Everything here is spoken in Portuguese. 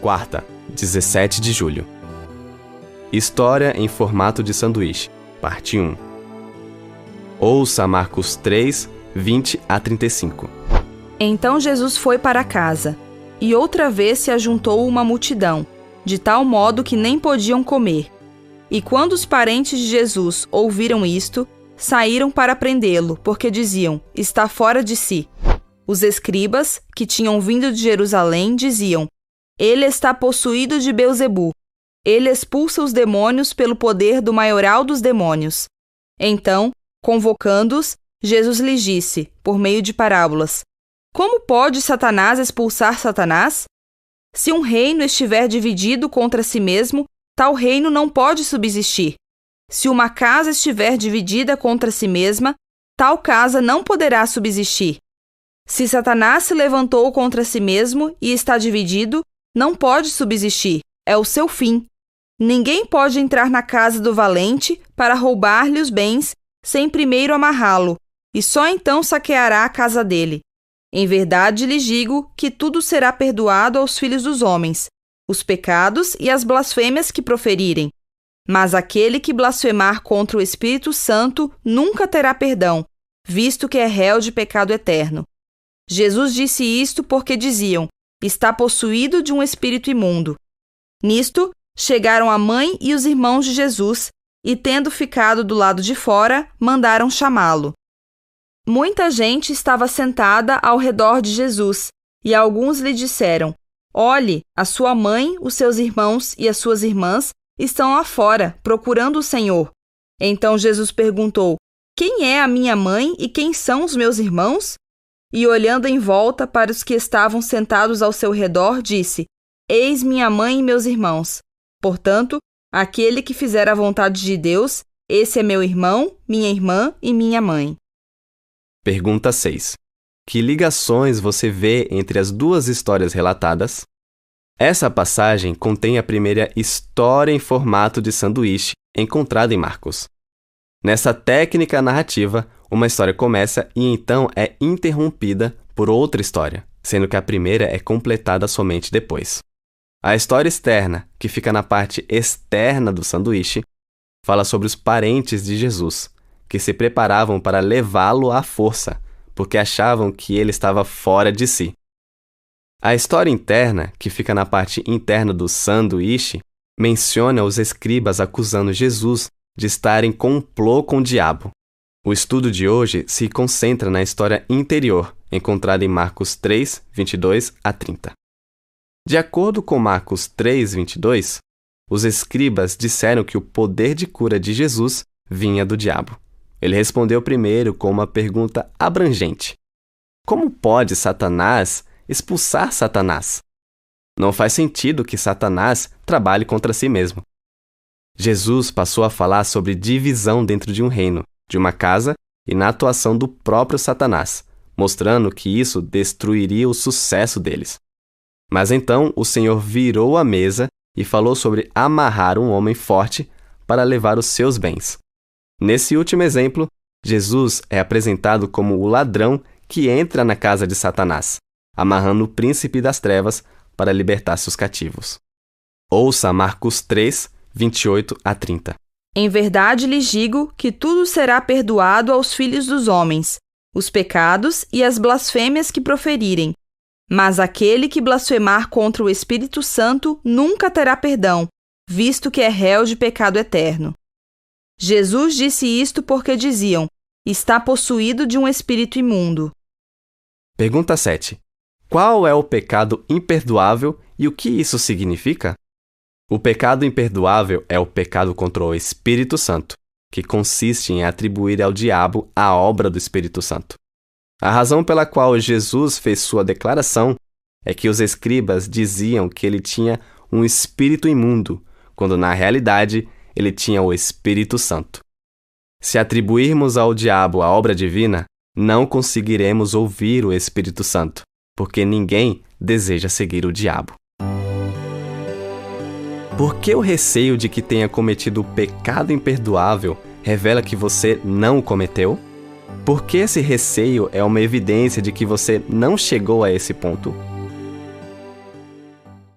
Quarta, 17 de julho. História em formato de sanduíche, parte 1. Ouça Marcos 3, 20 a 35. Então Jesus foi para casa, e outra vez se ajuntou uma multidão, de tal modo que nem podiam comer. E quando os parentes de Jesus ouviram isto, saíram para prendê-lo, porque diziam: está fora de si. Os escribas, que tinham vindo de Jerusalém, diziam: ele está possuído de Beelzebu. Ele expulsa os demônios pelo poder do maioral dos demônios. Então, convocando-os, Jesus lhes disse, por meio de parábolas: como pode Satanás expulsar Satanás? Se um reino estiver dividido contra si mesmo, tal reino não pode subsistir. Se uma casa estiver dividida contra si mesma, tal casa não poderá subsistir. Se Satanás se levantou contra si mesmo e está dividido, não pode subsistir. É o seu fim. Ninguém pode entrar na casa do valente para roubar-lhe os bens sem primeiro amarrá-lo, e só então saqueará a casa dele. Em verdade lhes digo que tudo será perdoado aos filhos dos homens, os pecados e as blasfêmias que proferirem. Mas aquele que blasfemar contra o Espírito Santo nunca terá perdão, visto que é réu de pecado eterno. Jesus disse isto porque diziam: está possuído de um espírito imundo. Nisto, chegaram a mãe e os irmãos de Jesus, e tendo ficado do lado de fora, mandaram chamá-lo. Muita gente estava sentada ao redor de Jesus, e alguns lhe disseram: olhe, a sua mãe, os seus irmãos e as suas irmãs estão lá fora, procurando o Senhor. Então Jesus perguntou: quem é a minha mãe e quem são os meus irmãos? E olhando em volta para os que estavam sentados ao seu redor, disse: eis minha mãe e meus irmãos. Portanto, aquele que fizer a vontade de Deus, esse é meu irmão, minha irmã e minha mãe. Pergunta 6. Que ligações você vê entre as duas histórias relatadas? Essa passagem contém a primeira história em formato de sanduíche encontrada em Marcos. Nessa técnica narrativa, uma história começa e então é interrompida por outra história, sendo que a primeira é completada somente depois. A história externa, que fica na parte externa do sanduíche, fala sobre os parentes de Jesus, que se preparavam para levá-lo à força, porque achavam que ele estava fora de si. A história interna, que fica na parte interna do sanduíche, menciona os escribas acusando Jesus de estar em complô com o diabo. O estudo de hoje se concentra na história interior, encontrada em Marcos 3, 22 a 30. De acordo com Marcos 3, 22, os escribas disseram que o poder de cura de Jesus vinha do diabo. Ele respondeu primeiro com uma pergunta abrangente: como pode Satanás expulsar Satanás? Não faz sentido que Satanás trabalhe contra si mesmo. Jesus passou a falar sobre divisão dentro de um reino, de uma casa e na atuação do próprio Satanás, mostrando que isso destruiria o sucesso deles. Mas então o Senhor virou a mesa e falou sobre amarrar um homem forte para levar os seus bens. Nesse último exemplo, Jesus é apresentado como o ladrão que entra na casa de Satanás, amarrando o príncipe das trevas para libertar seus cativos. Ouça Marcos 3, 28 a 30. Em verdade lhes digo que tudo será perdoado aos filhos dos homens, os pecados e as blasfêmias que proferirem. Mas aquele que blasfemar contra o Espírito Santo nunca terá perdão, visto que é réu de pecado eterno. Jesus disse isto porque diziam: está possuído de um espírito imundo. Pergunta 7. Qual é o pecado imperdoável e o que isso significa? O pecado imperdoável é o pecado contra o Espírito Santo, que consiste em atribuir ao diabo a obra do Espírito Santo. A razão pela qual Jesus fez sua declaração é que os escribas diziam que ele tinha um espírito imundo, quando na realidade ele tinha o Espírito Santo. Se atribuirmos ao diabo a obra divina, não conseguiremos ouvir o Espírito Santo, porque ninguém deseja seguir o diabo. Por que o receio de que tenha cometido o pecado imperdoável revela que você não o cometeu? Por que esse receio é uma evidência de que você não chegou a esse ponto?